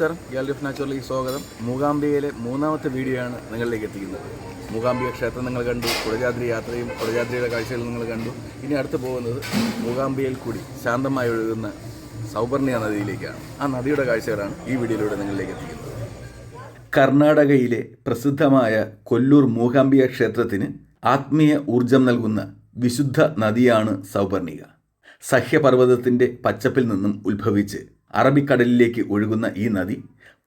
നമസ്കാരം, gallery of നാച്ചുറലിലേക്ക് സ്വാഗതം. മൂകാംബികയിലെ മൂന്നാമത്തെ വീഡിയോ ആണ് നിങ്ങളിലേക്ക് എത്തിക്കുന്നത്. മൂകാംബിക ക്ഷേത്രം നിങ്ങൾ കണ്ടു, കുടജാദ്രി യാത്രയും കുടജാദ്രിയുടെ കാഴ്ചകളും നിങ്ങൾ കണ്ടു. ഇനി അടുത്ത് പോകുന്നത് മൂകാംബികയിൽ കൂടി ശാന്തമായി ഒഴുകുന്ന സൗപർണിക നദിയിലേക്കാണ്. ആ നദിയുടെ കാഴ്ചകളാണ് ഈ വീഡിയോയിലൂടെ നിങ്ങളിലേക്ക് എത്തിക്കുന്നത്. കർണാടകയിലെ പ്രസിദ്ധമായ കൊല്ലൂർ മൂകാംബിക ക്ഷേത്രത്തിന് ആത്മീയ ഊർജം നൽകുന്ന വിശുദ്ധ നദിയാണ് സൗപർണിക. സഹ്യപർവ്വതത്തിൻ്റെ പച്ചപ്പിൽ നിന്നും ഉത്ഭവിച്ച് അറബിക്കടലിലേക്ക് ഒഴുകുന്ന ഈ നദി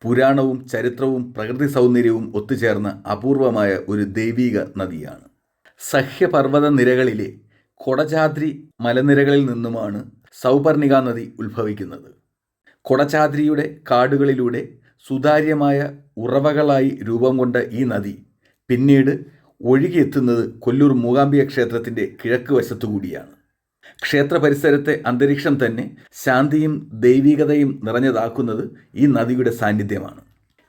പുരാണവും ചരിത്രവും പ്രകൃതി സൗന്ദര്യവും ഒത്തുചേർന്ന അപൂർവമായ ഒരു ദൈവീക നദിയാണ്. സഹ്യപർവ്വത നിരകളിലെ കൊടചാദ്രി മലനിരകളിൽ നിന്നുമാണ് സൗപർണിക നദി ഉത്ഭവിക്കുന്നത്. കൊടചാദ്രിയുടെ കാടുകളിലൂടെ സുതാര്യമായ ഉറവകളായി രൂപം കൊണ്ട ഈ നദി പിന്നീട് ഒഴുകിയെത്തുന്നത് കൊല്ലൂർ മൂകാംബിക ക്ഷേത്രത്തിൻ്റെ കിഴക്ക് വശത്തുകൂടിയാണ്. ക്ഷേത്ര പരിസരത്തെ അന്തരീക്ഷം തന്നെ ശാന്തിയും ദൈവികതയും നിറഞ്ഞതാക്കുന്നത് ഈ നദിയുടെ സാന്നിധ്യമാണ്.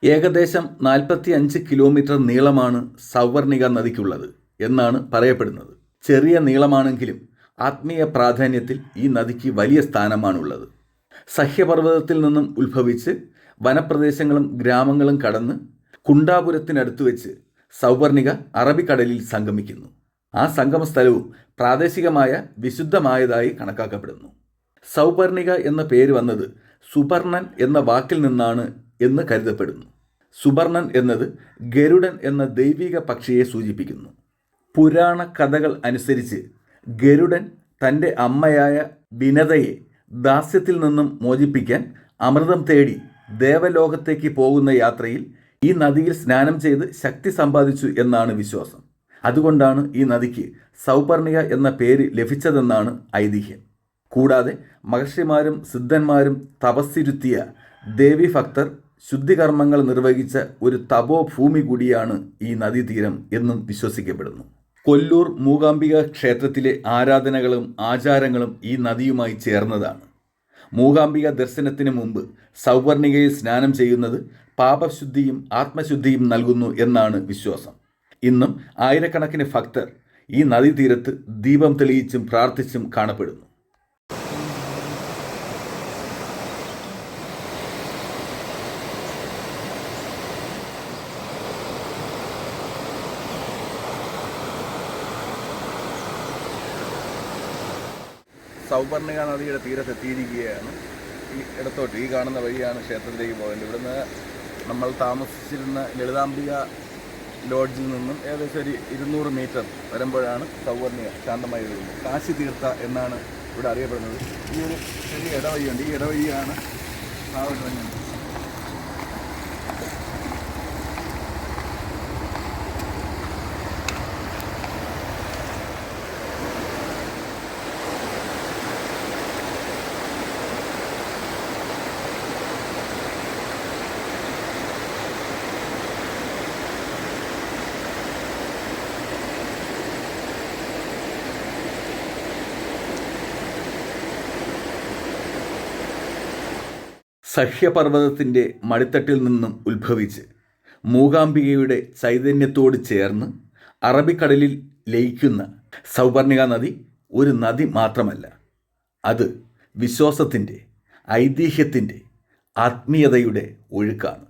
ഏകദേശം 45 കിലോമീറ്റർ നീളമാണ് സൗവർണിക നദിക്കുള്ളത് എന്നാണ് പറയപ്പെടുന്നത്. ചെറിയ നീളമാണെങ്കിലും ആത്മീയ പ്രാധാന്യത്തിൽ ഈ നദിക്ക് വലിയ സ്ഥാനമാണുള്ളത്. സഹ്യപർവ്വതത്തിൽ നിന്നും ഉത്ഭവിച്ച് വനപ്രദേശങ്ങളും ഗ്രാമങ്ങളും കടന്ന് കുണ്ടാപുരത്തിനടുത്ത് വെച്ച് സൗവർണിക അറബിക്കടലിൽ സംഗമിക്കുന്നു. ആ സംഗമസ്ഥലവും പ്രാദേശികമായ വിശുദ്ധമായതായി കണക്കാക്കപ്പെടുന്നു. സൗപർണിക എന്ന പേര് വന്നത് സുപർണൻ എന്ന വാക്കിൽ നിന്നാണ് എന്ന് കരുതപ്പെടുന്നു. സുപർണൻ എന്നത് ഗരുഡൻ എന്ന ദൈവിക പക്ഷിയെ സൂചിപ്പിക്കുന്നു. പുരാണ കഥകൾ അനുസരിച്ച് ഗരുഡൻ തൻ്റെ അമ്മയായ വിനതയെ ദാസ്യത്തിൽ നിന്നും മോചിപ്പിക്കാൻ അമൃതം തേടി ദേവലോകത്തേക്ക് പോകുന്ന യാത്രയിൽ ഈ നദിയിൽ സ്നാനം ചെയ്ത് ശക്തി സമ്പാദിച്ചു എന്നാണ് വിശ്വാസം. അതുകൊണ്ടാണ് ഈ നദിക്ക് സൗപർണിക എന്ന പേര് ലഭിച്ചതെന്നാണ് ഐതിഹ്യം. കൂടാതെ മഹർഷിമാരും സിദ്ധന്മാരും തപസ്സിരുത്തിയ ദേവീഭക്തർ ശുദ്ധികർമ്മങ്ങൾ നിർവഹിച്ച ഒരു തപോഭൂമി കൂടിയാണ് ഈ നദീതീരം എന്നും വിശ്വസിക്കപ്പെടുന്നു. കൊല്ലൂർ മൂകാംബിക ക്ഷേത്രത്തിലെ ആരാധനകളും ആചാരങ്ങളും ഈ നദിയുമായി ചേർന്നതാണ്. മൂകാംബിക ദർശനത്തിന് മുമ്പ് സൗപർണികയിൽ സ്നാനം ചെയ്യുന്നത് പാപശുദ്ധിയും ആത്മശുദ്ധിയും നൽകുന്നു എന്നാണ് വിശ്വാസം. ഇന്നും ആയിരക്കണക്കിന് ഭക്തർ ഈ നദീതീരത്ത് ദീപം തെളിയിച്ചും പ്രാർത്ഥിച്ചും കാണപ്പെടുന്നു. സൗപർണിക നദിയുടെ തീരത്തെത്തിയിരിക്കുകയാണ്. ഈ ഇടത്തോട്ട് ഈ കാണുന്ന വഴിയാണ് ക്ഷേത്രത്തിലേക്ക് പോകേണ്ടത്. ഇവിടുന്ന് നമ്മൾ താമസിച്ചിരുന്ന ലളിതാംബിക ലോഡ്ജിൽ നിന്നും ഏകദേശം ഒരു 200 മീറ്റർ വരുമ്പോഴാണ് സൗവർണിക ശാന്തമായി ഒഴുകുന്നത്. കാശി തീർത്ഥ എന്നാണ് ഇവിടെ അറിയപ്പെടുന്നത്. ഈ ഒരു ചെറിയ ഇടവഴിയുണ്ട്. ഈ ഇടവഴിയാണ് താഴോട്ടിറങ്ങുന്നത്. സഹ്യപർവ്വതത്തിൻ്റെ മടിത്തട്ടിൽ നിന്നും ഉത്ഭവിച്ച് മൂകാംബികയുടെ ചൈതന്യത്തോട് ചേർന്ന് അറബിക്കടലിൽ ലയിക്കുന്ന സൗപർണിക നദി ഒരു നദി മാത്രമല്ല, അത് വിശ്വാസത്തിൻ്റെ, ഐതിഹ്യത്തിൻ്റെ, ആത്മീയതയുടെ ഒഴുക്കാണ്.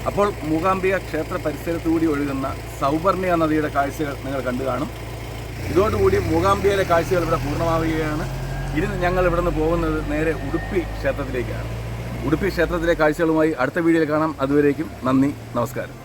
അപ്പോൾ മൂകാംബിക ക്ഷേത്ര പരിസരത്തുകൂടി ഒഴുകുന്ന സൗവർണ്യ നദിയുടെ കാഴ്ചകൾ നിങ്ങൾ കണ്ടു കാണും. ഇതോടുകൂടി മൂകാംബികയിലെ കാഴ്ചകൾ ഇവിടെ പൂർണ്ണമാവുകയാണ്. ഇനി ഞങ്ങൾ ഇവിടെ നിന്ന് പോകുന്നത് നേരെ ഉടുപ്പി ക്ഷേത്രത്തിലേക്കാണ്. ഉടുപ്പി ക്ഷേത്രത്തിലെ കാഴ്ചകളുമായി അടുത്ത വീഡിയോയിൽ കാണാം. അതുവരേക്കും നന്ദി, നമസ്കാരം.